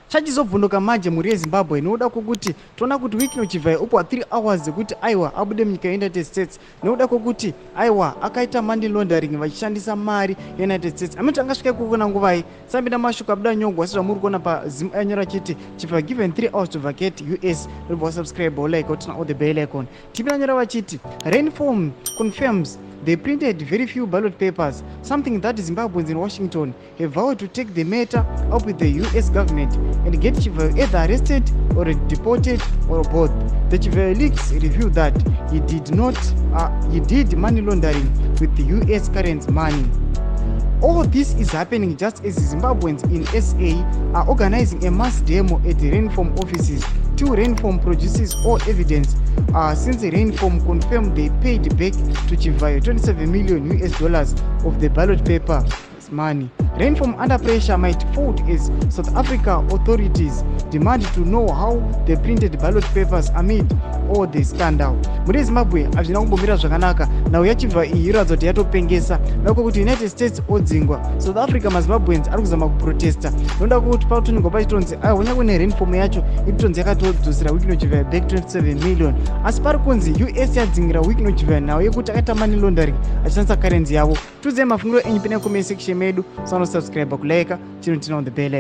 chachizovhunduka manje mhuri yezimbabwe nokuda kwokuti toona kuti Wycliffe Chivhayo upiwa 3 hours dzekuti aiwa abude munyika yeunited states nokuda kwokuti aiwa akaita money laundering vachishandisa mari yeunited states. Amiti angasvika ikoko nguvai sambida mashuku abuda nyongwa sezvamuri kuona paZim anyora chiti Chivhayo given 3 hours to vacate US. Remember subscribe or like or turn on the bell icon. Tivi anyora vachiti Rainform confirms they printed very few ballot papers, something that Zimbabweans in Washington have vowed to take the matter up with the US government and get Chivhayo either arrested or deported or both. The Chivhayo leaks reveal that he did money laundering with the US current money. All this is happening just as Zimbabweans in SA are organizing a mass demo at the Rainform offices. Two Rainform produces all evidence since Rainform confirmed they paid back to Chivhayo $27 million of the ballot paper money. Rainform under pressure might fold as South Africa authorities demand to know how the printed ballot papers amid all the scandal. Muri Zimbabwe hazvina kumbomira zvakanaka nhau yaChivhayo iyi inoratidza kuti yatopengesa nako kuti United States odzingwa. South Africa maZimbabweans ari kuzama kuprotesta noda kuti pakutoningwa pachitonzi aiwa kune Rainform yacho iritonzi yakatodzosera Wycliffe Chivhayo back 27 million asi pari kunzi US yadzingira Wycliffe Chivhayo nhau yekuti akaita money laundering achishandisa currency yavo. Tudzai mafungiro enyu pene comment section medu, subscribe, kulike, chino on the bell.